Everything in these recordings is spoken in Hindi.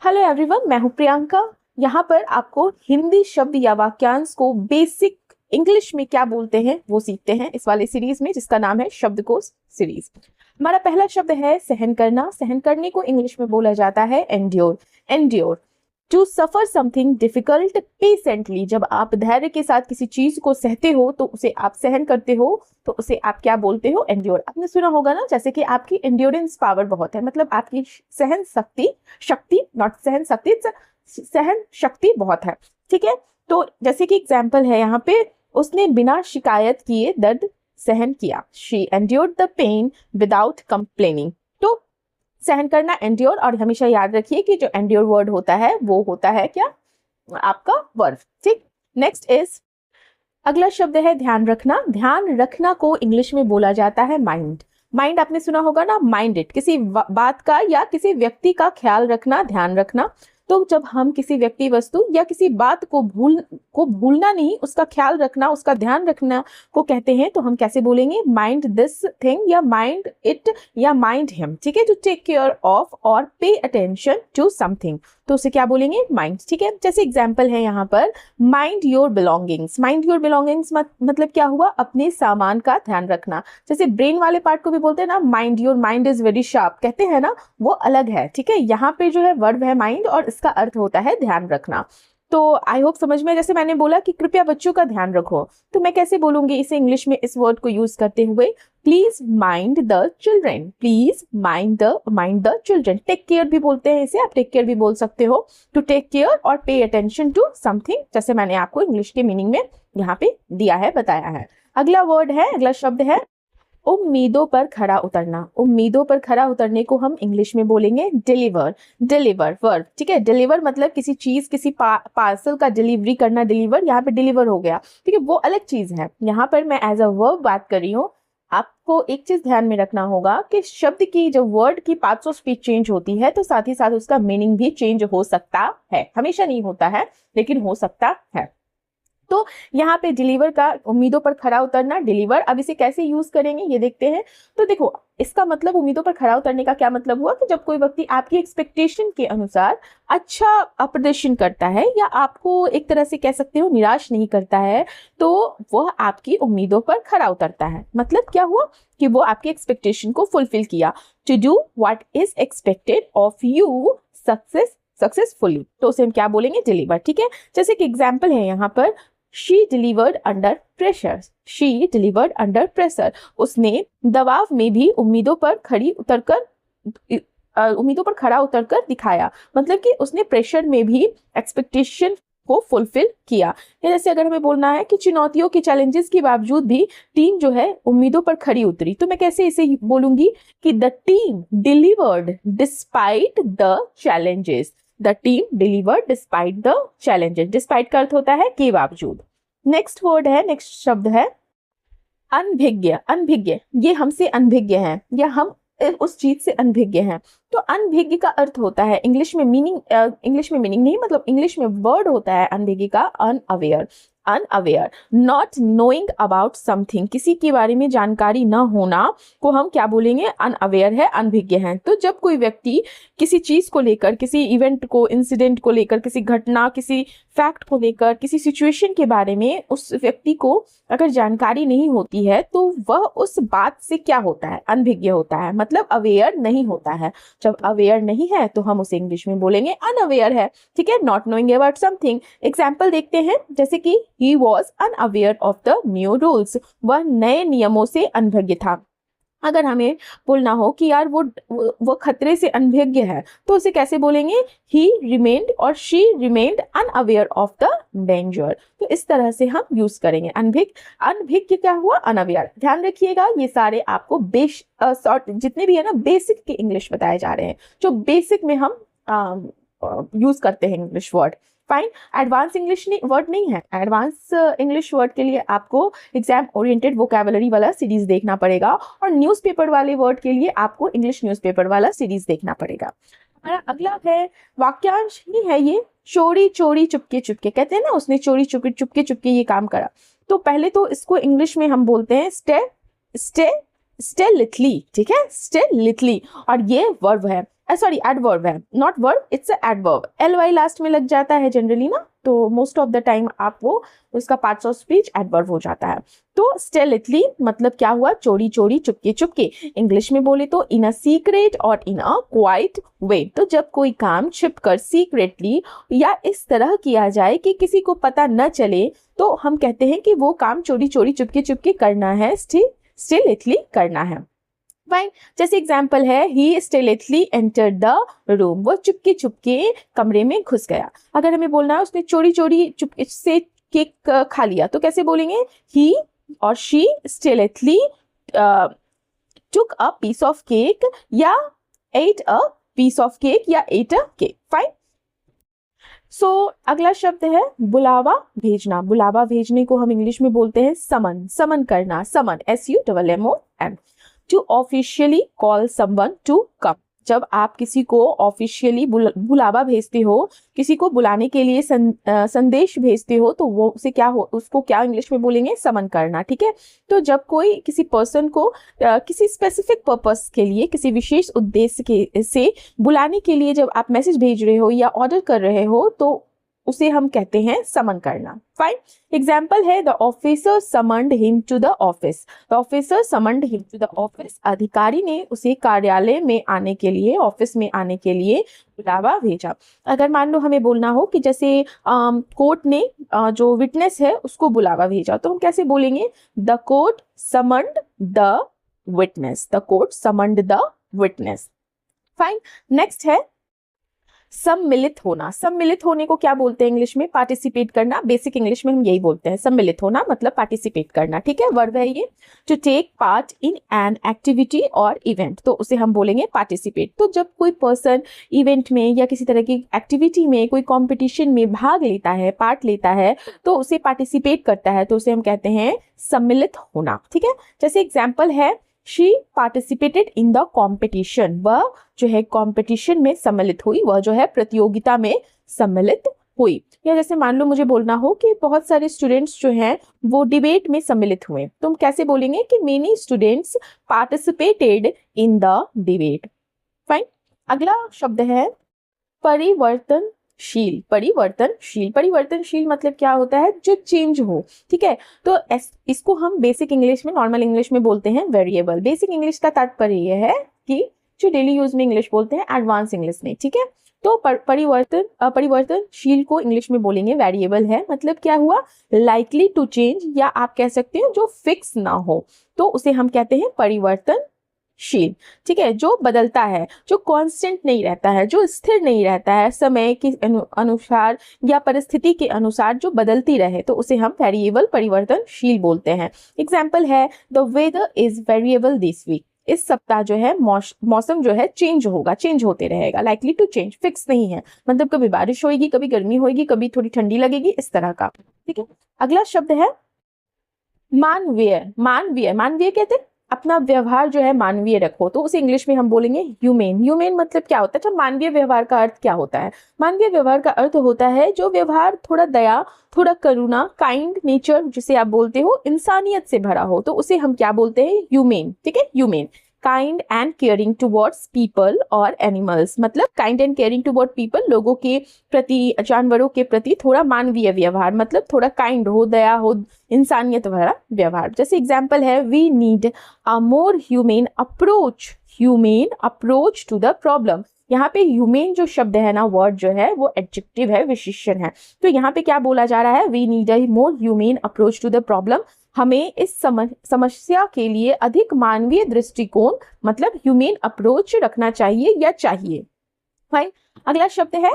हेलो एवरीवन, मैं हूं प्रियंका। यहाँ पर आपको हिंदी शब्द या वाक्यांश को बेसिक इंग्लिश में क्या बोलते हैं वो सीखते हैं इस वाले सीरीज में, जिसका नाम है शब्दकोश सीरीज। हमारा पहला शब्द है सहन करना। सहन करने को इंग्लिश में बोला जाता है endure. Endure, to suffer something difficult patiently. जब आप धैर्य के साथ किसी चीज को सहते हो तो उसे आप सहन करते हो, तो उसे आप क्या बोलते हो? एंड्योर। आपने सुना होगा ना, जैसे कि आपकी एंड्योरेंस पावर बहुत है, मतलब आपकी सहन शक्ति, शक्ति नॉट सहन शक्ति, सहन शक्ति बहुत है। ठीक है, तो जैसे कि एग्जाम्पल है यहाँ पे, उसने बिना शिकायत किए दर्द सहन किया। She endured the pain without complaining. तो सहन करना एंड्योर, और हमेशा याद रखिए कि जो एंड्योर वर्ड होता है वो होता है क्या? आपका वर्ब। ठीक, नेक्स्ट इज, अगला शब्द है ध्यान रखना। ध्यान रखना को इंग्लिश में बोला जाता है माइंड। माइंड आपने सुना होगा ना, माइंडेड, किसी बात का या किसी व्यक्ति का ख्याल रखना, ध्यान रखना। तो जब हम किसी व्यक्ति, वस्तु या किसी बात को भूलना नहीं, उसका ख्याल रखना, उसका ध्यान रखना को कहते हैं, तो हम कैसे बोलेंगे? माइंड दिस थिंग, या माइंड इट, या माइंड हिम। ठीक है, टू टेक केयर ऑफ और पे अटेंशन टू समथिंग, तो उसे क्या बोलेंगे? माइंड। ठीक है, जैसे एग्जाम्पल है यहाँ पर, mind your belongings. Mind your belongings मतलब क्या हुआ? अपने सामान का ध्यान रखना। जैसे ब्रेन वाले पार्ट को भी बोलते हैं ना, mind your mind is very sharp, कहते हैं ना, वो अलग है। ठीक है, यहाँ पे जो है वर्ब है माइंड, और इसका अर्थ होता है ध्यान रखना। तो आई होप समझ में। जैसे मैंने बोला कि कृपया बच्चों का ध्यान रखो, तो मैं कैसे बोलूंगी इसे इंग्लिश में इस वर्ड को यूज करते हुए? Please mind the children. Please mind the children. Take care भी बोलते हैं इसे, आप टेक केयर भी बोल सकते हो। टू टेक केयर और पे अटेंशन टू समथिंग, जैसे मैंने आपको इंग्लिश के मीनिंग में यहाँ पे दिया है, बताया है। अगला वर्ड है, अगला शब्द है उम्मीदों पर खरा उतरना। उम्मीदों पर खरा उतरने को हम इंग्लिश में बोलेंगे डिलीवर। Deliver verb. ठीक है, डिलीवर मतलब किसी चीज, किसी पार्सल का डिलीवरी करना, डिलीवर, यहाँ पे डिलीवर हो गया। ठीक है, वो अलग चीज है। यहाँ पर मैं एज अ वर्ब बात कर रही हूँ। आपको एक चीज ध्यान में रखना होगा कि शब्द की, जो वर्ड की पार्ट्स ऑफ स्पीच चेंज होती है, तो साथ ही साथ उसका मीनिंग भी चेंज हो सकता है। हमेशा नहीं होता है, लेकिन हो सकता है। तो यहाँ पे डिलीवर का, उम्मीदों पर खरा उतरना, डिलीवर। अब इसे कैसे यूज करेंगे ये देखते हैं। तो देखो, इसका मतलब उम्मीदों पर खरा उतरने का क्या मतलब हुआ कि जब कोई व्यक्ति आपकी एक्सपेक्टेशन के अनुसार अच्छा प्रदर्शन करता है, या आपको एक तरह से कह सकते हो निराश नहीं करता है, तो वह आपकी उम्मीदों पर खरा उतरता है। मतलब क्या हुआ कि वो आपकी एक्सपेक्टेशन को फुलफिल किया। To do what is expected of you successfully, तो उसे हम क्या बोलेंगे? डिलीवर। ठीक है, जैसे कि एग्जाम्पल है यहाँ पर, She delivered under pressure. She delivered under pressure. उसने दबाव में भी उम्मीदों पर खरा उतरकर दिखाया। मतलब कि उसने प्रेशर में भी एक्सपेक्टेशन को फुलफिल किया। या जैसे अगर हमें बोलना है कि चुनौतियों के, चैलेंजेस के बावजूद भी टीम जो है उम्मीदों पर खरी उतरी, तो मैं कैसे इसे बोलूंगी कि the team delivered despite the challenges. The team delivered despite the challenges. Despite का अर्थ होता है के बावजूद। नेक्स्ट वर्ड है, नेक्स्ट शब्द है अनभिज्ञ। अनभिज्ञ, ये हमसे अनभिज्ञ हैं, या हम उस चीज से अनभिज्ञ हैं। तो अनभिज्ञ का अर्थ होता है इंग्लिश में मीनिंग, इंग्लिश में मीनिंग नहीं, मतलब इंग्लिश में वर्ड होता है अनभिज्ञ का unaware. Unaware, not knowing about something, किसी के बारे में जानकारी न होना को हम क्या बोलेंगे? अनअवेयर है, अनभिज्ञ है। तो जब कोई व्यक्ति किसी चीज को लेकर, किसी इवेंट को, इंसिडेंट को लेकर, किसी घटना, किसी फैक्ट को लेकर, किसी सिचुएशन के बारे में उस व्यक्ति को अगर जानकारी नहीं होती है, तो वह उस बात से क्या होता है? अनभिज्ञ होता है, मतलब अवेयर नहीं होता है। जब अवेयर नहीं है तो हम उसे इंग्लिश में बोलेंगे अनअवेयर है। ठीक है, not knowing about something. Example देखते हैं, जैसे कि he was unaware of the new rules. वह नए नियमों से अनभिज्ञ था। अगर हमें बोलना हो कि यार वो खतरे से अनभिज्ञ है, तो उसे कैसे बोलेंगे? he remained और she remained unaware of the danger। तो इस तरह से हम यूज करेंगे अनभिज्ञ क्या हुआ? अनअवेयर। ध्यान रखिएगा, ये सारे आपको जितने भी है ना बेसिक के इंग्लिश बताए जा रहे हैं, जो बेसिक में हम यूज करते हैं English word. Fine, advance English word नहीं है। एडवांस इंग्लिश वर्ड के लिए आपको एग्जाम ओरिएंटेड वोकैबुलरी वाला सीरीज देखना पड़ेगा, और न्यूज़पेपर वाले वर्ड के लिए आपको इंग्लिश न्यूज़पेपर वाला सीरीज देखना पड़ेगा। हमारा अगला है वाक्यांश ही है ये, चोरी चोरी चुपके चुपके। कहते हैं ना, उसने चोरी चुपके चुपके चुपके ये काम करा। तो पहले तो इसको इंग्लिश में हम बोलते हैं स्टे लिटली। ठीक है, स्टे लिटली, और ये वर्ब है। सॉरी एडवर्ब है, not verb, it's adverb. ly last में लग जाता है जनरली ना, तो मोस्ट ऑफ द टाइम आप वो उसका पार्ट्स ऑफ स्पीच एडवर्ब हो जाता है। तो स्टेलिथली मतलब क्या हुआ, चोरी चोरी चुपके चुपके। इंग्लिश में बोले तो इन अ सीक्रेट और इन अ क्वाइट वे। तो जब कोई काम छिप कर सीक्रेटली या इस तरह किया जाए कि किसी को पता न चले, तो हम कहते हैं कि वो काम चोरी चोरी चुपके चुपके करना है, स्टेलिथली करना है। फाइन, जैसे एग्जाम्पल है ही स्टेलिथली एंटर्ड द रूम, वो चुपके चुपके कमरे में घुस गया। अगर हमें बोलना है उसने चोरी चोरी चुपके से केक खा लिया, तो कैसे बोलेंगे, ही और she स्टेलिथली took a piece of cake या ate a piece of cake या ate a cake। फाइन। सो अगला शब्द है बुलावा भेजना। बुलावा भेजने को हम इंग्लिश में बोलते हैं समन, समन करना, summon, SUMMON। To officially call someone to come, जब आप किसी को ऑफिशियली बुलावा भेजते हो, किसी को बुलाने के लिए संदेश भेजते हो, तो वो उसे क्या हो, उसको क्या इंग्लिश में बोलेंगे, समन करना। ठीक है, तो जब कोई किसी पर्सन को किसी स्पेसिफिक पर्पस के लिए, किसी विशेष उद्देश्य के से बुलाने के लिए जब आप मैसेज भेज रहे हो या ऑर्डर कर रहे हो, तो उसे हम कहते हैं समन करना। फाइन, एग्जाम्पल है the officer summoned him to the office. The officer summoned him to the office, अधिकारी ने उसे कार्यालय में आने के लिए, ऑफिस में आने के लिए बुलावा भेजा। अगर मान लो हमें बोलना हो कि जैसे कोर्ट ने जो विटनेस है उसको बुलावा भेजा, तो हम कैसे बोलेंगे, the court summoned the witness, the court summoned the witness. Fine, next है सम्मिलित होना। सम्मिलित होने को क्या बोलते हैं इंग्लिश में, पार्टिसिपेट करना। बेसिक इंग्लिश में हम यही बोलते हैं, सम्मिलित होना मतलब पार्टिसिपेट करना। ठीक है, वर्ब है ये, to take part in an activity और इवेंट, तो उसे हम बोलेंगे पार्टिसिपेट। तो जब कोई पर्सन इवेंट में या किसी तरह की एक्टिविटी में, कोई कॉम्पिटिशन में भाग लेता है, पार्ट लेता है, तो उसे पार्टिसिपेट करता है, तो उसे हम कहते हैं सम्मिलित होना। ठीक है, जैसे एग्जाम्पल है She participated in the competition, वह जो है कंपटीशन में सम्मिलित हुई, वह जो है प्रतियोगिता में सम्मिलित हुई। या जैसे मान लो मुझे बोलना हो कि बहुत सारे स्टूडेंट्स जो हैं वो डिबेट में सम्मिलित हुए, तो हम कैसे बोलेंगे कि many students participated in the debate। Fine, अगला शब्द है परिवर्तनशील। परिवर्तनशील, परिवर्तनशील मतलब क्या होता है, जो चेंज हो। ठीक है, तो इसको हम बेसिक इंग्लिश में, नॉर्मल इंग्लिश में बोलते हैं वेरिएबल। बेसिक इंग्लिश का तात्पर्य यह है कि जो डेली यूज में इंग्लिश बोलते हैं, एडवांस इंग्लिश में। ठीक है, तो परिवर्तनशील को इंग्लिश में बोलेंगे वेरिएबल है। मतलब क्या हुआ, लाइकली टू चेंज, या आप कह सकते हैं जो फिक्स ना हो, तो उसे हम कहते हैं परिवर्तनशील। ठीक है, जो बदलता है, जो कांस्टेंट नहीं रहता है, जो स्थिर नहीं रहता है, समय के अनुसार या परिस्थिति के अनुसार जो बदलती रहे, तो उसे हम वेरिएबल, परिवर्तनशील बोलते हैं। एग्जाम्पल है the weather is variable this week. इस सप्ताह जो है मौसम जो है चेंज होगा, चेंज होते रहेगा। लाइकली टू चेंज, फिक्स नहीं है, मतलब कभी बारिश होगी, कभी गर्मी होगी, कभी थोड़ी ठंडी लगेगी, इस तरह का। ठीक है, अगला शब्द है मानवीय। मानवीय, मानवीय कहते हैं अपना व्यवहार जो है मानवीय रखो, तो उसे इंग्लिश में हम बोलेंगे ह्यूमेन। ह्यूमेन मतलब क्या होता है, अच्छा मानवीय व्यवहार का अर्थ क्या होता है, मानवीय व्यवहार का अर्थ होता है जो व्यवहार थोड़ा दया, थोड़ा करुणा, काइंड नेचर जिसे आप बोलते हो, इंसानियत से भरा हो, तो उसे हम क्या बोलते हैं, ह्यूमेन। ठीक है, humane. Kind and caring towards people और एनिमल्स, मतलब kind and caring toward people, लोगों के प्रति, जानवरों के प्रति थोड़ा मानवीय व्यवहार, मतलब थोड़ा काइंड हो, दया हो, इंसानियत भरा व्यवहार। जैसे एग्जाम्पल है we need a more humane approach to the problem. यहाँ पे ह्यूमेन जो शब्द है ना, वर्ड जो है वो एडजेक्टिव है, विशेषण है। तो यहाँ पे क्या बोला जा रहा है, we need a more humane approach to the problem, हमें इस समस्या के लिए अधिक मानवीय दृष्टिकोण, मतलब ह्यूमेन अप्रोच रखना चाहिए या चाहिए। फाइन, अगला शब्द है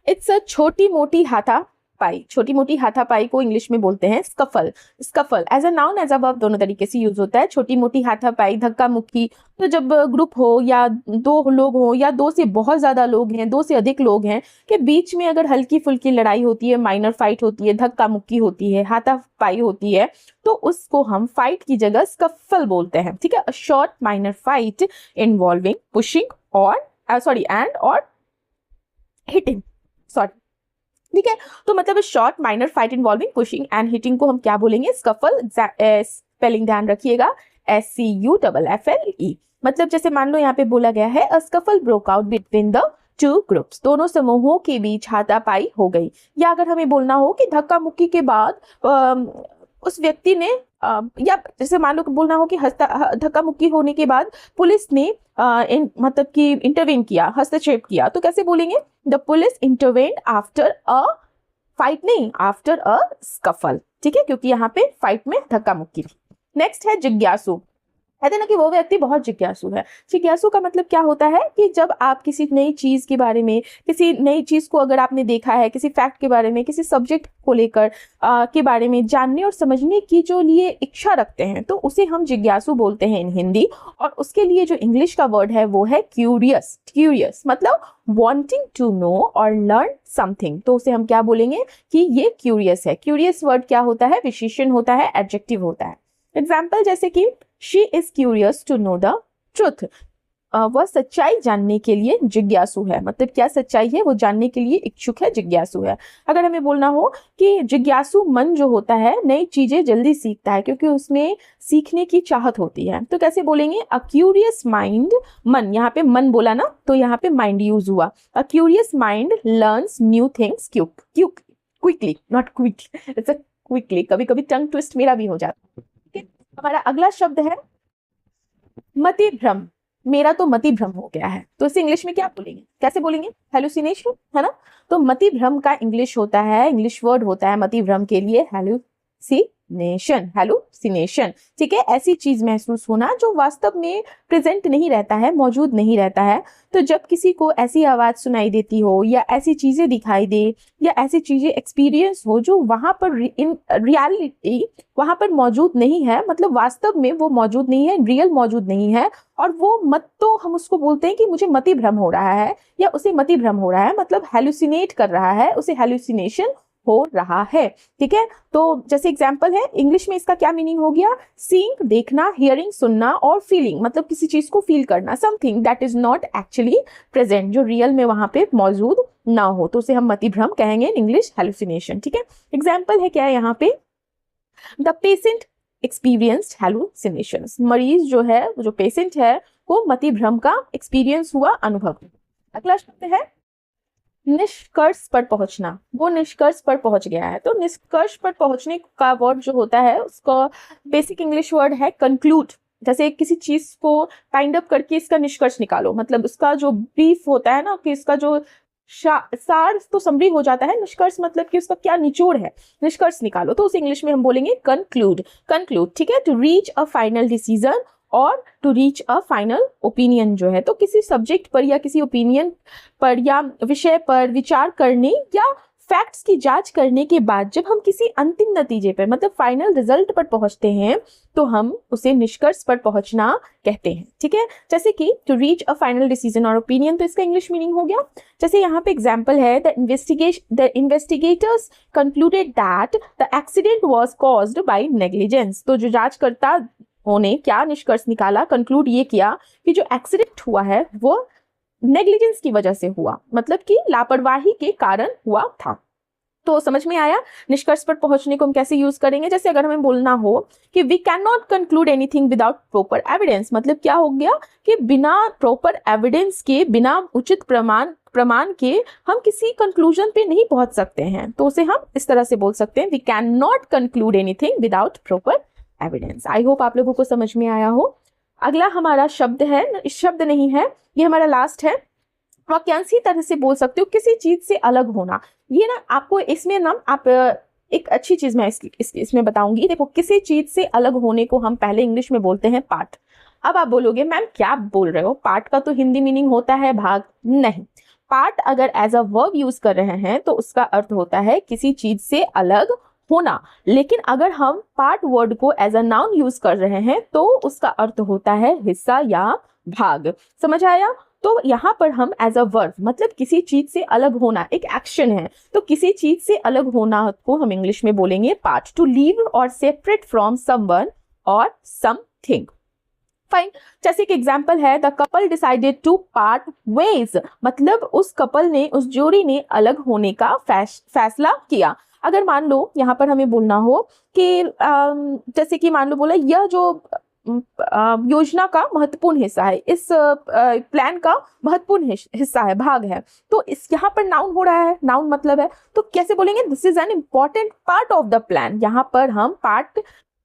इट्स अ छोटी मोटी हाथापाई। छोटी मोटी हाथापाई को इंग्लिश में बोलते हैं scuffle. Scuffle as a noun as a verb दोनों तरीके से यूज होता है। छोटी मोटी हाथापाई, धक्का मुक्की, तो जब ग्रुप हो या दो लोग हो या दो से बहुत ज्यादा लोग हैं, दो से अधिक लोग हैं के बीच में अगर हल्की फुल्की लड़ाई होती है, माइनर फाइट होती है, धक्का मुक्की होती है, हाथापाई होती है, तो उसको हम फाइट की जगह स्कफल बोलते हैं। ठीक है, a short minor fight involving pushing और एंड और हिटिंग, सॉरी। ठीक है, तो मतलब short minor fight involving pushing and hitting को हम क्या बोलेंगे, स्कफल। स्पेलिंग ध्यान रखिएगा, SCUFFLE। मतलब जैसे मान लो यहाँ पे बोला गया है a scuffle broke out between the two groups, दोनों समूहों के बीच हाथापाई हो गई। या अगर हमें बोलना हो कि धक्का मुक्की के बाद उस व्यक्ति ने या जैसे मान लो कि बोलना हो कि धक्का मुक्की होने के बाद पुलिस ने मतलब कि इंटरवेन किया, हस्तक्षेप किया, तो कैसे बोलेंगे? The police intervened after a fight, नहीं आफ्टर अ स्कफल, ठीक है, क्योंकि यहाँ पे फाइट में धक्का मुक्की थी। नेक्स्ट है जिज्ञासु। कहते हैं ना कि वो व्यक्ति बहुत जिज्ञासु है। जिज्ञासु का मतलब क्या होता है कि जब आप किसी नई चीज के बारे में, किसी नई चीज को अगर आपने देखा है, किसी फैक्ट के बारे में, किसी सब्जेक्ट को लेकर के बारे में जानने और समझने की जो लिए इच्छा रखते हैं, तो उसे हम जिज्ञासु बोलते हैं इन हिंदी। और उसके लिए जो इंग्लिश का वर्ड है वो है क्यूरियस। क्यूरियस मतलब wanting to know और learn something, तो उसे हम क्या बोलेंगे कि ये क्यूरियस है। क्यूरियस वर्ड क्या होता है? विशेषण होता है, एडजेक्टिव होता है। एग्जाम्पल जैसे कि she is curious to know the truth, वह सच्चाई जानने के लिए जिज्ञासु है। मतलब क्या सच्चाई है? वो जानने के लिए इच्छुक है, जिज्ञासु है। अगर हमें बोलना हो कि जिज्ञासु मन जो होता है नई चीजें जल्दी सीखता है, क्योंकि उसमें सीखने की चाहत होती है, तो कैसे बोलेंगे? अ क्यूरियस माइंड, मन, यहाँ पे मन बोला ना तो यहाँ पे माइंड यूज हुआ। A curious mind learns new things quickly, not quickly, it's a quickly. कभी कभी टंग ट्विस्ट मेरा भी हो जाता है। हमारा अगला शब्द है मति भ्रम। मेरा तो मति भ्रम हो गया है, तो इसे इंग्लिश में क्या बोलेंगे? कैसे बोलेंगे? हेलुसिनेशन, है ना। तो मति भ्रम का इंग्लिश होता है, इंग्लिश वर्ड होता है मति भ्रम के लिए हेलुसिनेशन। हेलुसिनेशन, ठीक है, ऐसी चीज महसूस होना जो वास्तव में प्रेजेंट नहीं रहता है, मौजूद नहीं रहता है। तो जब किसी को ऐसी आवाज सुनाई देती हो, या ऐसी चीजें दिखाई दे, या ऐसी चीजें एक्सपीरियंस हो जो वहां पर इन रियलिटी वहां पर मौजूद नहीं है, मतलब वास्तव में वो मौजूद नहीं है, रियल मौजूद नहीं है, और वो मत, तो हम उसको बोलते हैं कि मुझे मति भ्रम हो रहा है, या उसे मति भ्रम हो रहा है, मतलब हेलुसिनेट कर रहा है, उसे हेलुसिनेशन हो रहा है, ठीक है। तो जैसे एग्जांपल है, इंग्लिश में इसका क्या मीनिंग हो गया? सीइंग देखना, हियरिंग सुनना, और फीलिंग मतलब किसी चीज को फील करना, something that is not actually present, जो रियल में वहां पे मौजूद ना हो, तो उसे हम मति भ्रम कहेंगे, इंग्लिश हेलुसिनेशन, ठीक है। एग्जाम्पल है क्या है यहाँ पे? द पेशेंट एक्सपीरियंस्ड हेलुसिनेशंस, मरीज जो है, जो पेशेंट है, को मति भ्रम का एक्सपीरियंस हुआ, अनुभव। अगला शब्द है निष्कर्ष पर पहुंचना। वो निष्कर्ष पर पहुंच गया है, तो निष्कर्ष पर पहुंचने का वर्ड जो होता है उसका बेसिक इंग्लिश वर्ड है कंक्लूड। जैसे किसी चीज को काइंड अप करके इसका निष्कर्ष निकालो, मतलब उसका जो ब्रीफ होता है ना, कि इसका जो सार तो समरी हो जाता है, निष्कर्ष मतलब कि उसका क्या निचोड़ है, निष्कर्ष निकालो, तो उसे इंग्लिश में हम बोलेंगे कंक्लूड। कंक्लूड, ठीक है। To reach a final decision और to reach a final opinion जो है, तो किसी सब्जेक्ट पर या किसी ओपिनियन पर या विषय पर विचार करने या फैक्ट्स की जांच करने के बाद जब हम किसी अंतिम नतीजे पर, मतलब फाइनल रिजल्ट पर पहुंचते हैं, तो हम उसे निष्कर्ष पर पहुंचना कहते हैं, ठीक है। जैसे कि to reach a final decision और ओपिनियन, तो इसका इंग्लिश मीनिंग हो गया। जैसे यहाँ पे एग्जांपल है, the investigators concluded that the accident was caused by negligence. तो जो जांचकर्ता ने क्या निष्कर्ष निकाला, कंक्लूड ये किया कि जो एक्सीडेंट हुआ है वो नेग्लिजेंस की वजह से हुआ, मतलब कि लापरवाही के कारण हुआ था। तो समझ में आया निष्कर्ष पर पहुंचने को हम कैसे यूज करेंगे? जैसे अगर हमें बोलना हो कि we can not conclude anything without proper evidence, मतलब क्या हो गया कि बिना प्रॉपर एविडेंस के, बिना उचित प्रमाण के हम किसी कंक्लूजन पे नहीं पहुंच सकते हैं, तो उसे हम इस तरह से बोल सकते हैं, we can not conclude anything without proper evidence. I hope आप लोगों को समझ में आया हो। अगला हमारा शब्द है, शब्द नहीं है, ये हमारा लास्ट है, वाक्यांश ही तरह से बोल सकते हो, किसी चीज से अलग होना। ये ना आपको इसमें ना आप एक अच्छी चीज मैं इसमें बताऊंगी। देखो, किसी चीज से अलग होने को हम पहले इंग्लिश में बोलते हैं पार्ट। अब आप बोलोगे मैम क्या बोल रहे हो, पार्ट का तो हिंदी मीनिंग होता है भाग। नहीं, पार्ट अगर एज अ वर्ब यूज कर रहे हैं तो उसका अर्थ होता है किसी चीज से अलग होना, लेकिन अगर हम पार्ट वर्ड को एज अ नाउन यूज कर रहे हैं तो उसका अर्थ होता है हिस्सा या भाग। समझ आया? तो यहाँ पर हम एज अ वर्ब, मतलब किसी चीज से अलग होना एक एक्शन है, तो किसी चीज से अलग होना को हम इंग्लिश में बोलेंगे पार्ट। टू लीव और सेपरेट फ्रॉम समवन और समथिंग। फाइन। जैसे एक एग्जाम्पल है, the couple decided to part ways, मतलब उस कपल ने, उस जोड़ी ने अलग होने का फैसला किया। अगर मान लो यहाँ पर हमें बोलना हो कि जैसे कि मान लो बोला, यह जो योजना का महत्वपूर्ण हिस्सा है, इस प्लान का महत्वपूर्ण हिस्सा है, भाग है। तो इस यहाँ पर नाउन हो रहा है, नाउन मतलब है, तो कैसे बोलेंगे, this is an important part of the plan. यहाँ पर हम पार्ट,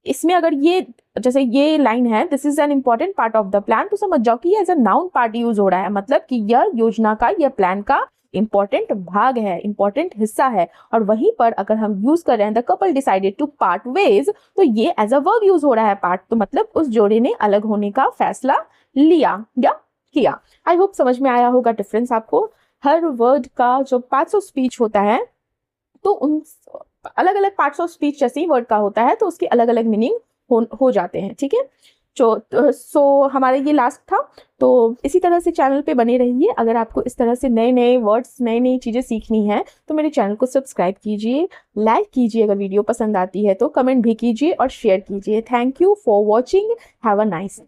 इसमें अगर ये जैसे ये लाइन है this is an important part of the plan, तो समझ जाओ कि ये as a noun part use हो रहा है, मतलब कि यह योजना का, यह प्लान का इंपॉर्टेंट भाग है, इंपॉर्टेंट हिस्सा है। और वहीं पर अगर हम यूज कर रहे हैं the couple decided to part ways, तो ये एज अ वर्ब यूज हो रहा है पार्ट, तो मतलब उस जोड़े ने अलग होने का फैसला लिया या किया। आई होप समझ में आया होगा डिफरेंस आपको। हर वर्ड का जो पार्ट्स ऑफ स्पीच होता है, तो उन अलग अलग पार्ट्स ऑफ स्पीच जैसे ही वर्ड का होता है तो उसके अलग अलग मीनिंग हो जाते हैं, ठीक है। सो हमारा ये लास्ट था। तो इसी तरह से चैनल पे बने रहिए। अगर आपको इस तरह से नए नए वर्ड्स, नई नई चीज़ें सीखनी है तो मेरे चैनल को सब्सक्राइब कीजिए, लाइक कीजिए, अगर वीडियो पसंद आती है तो कमेंट भी कीजिए और शेयर कीजिए। Thank you for watching, have a nice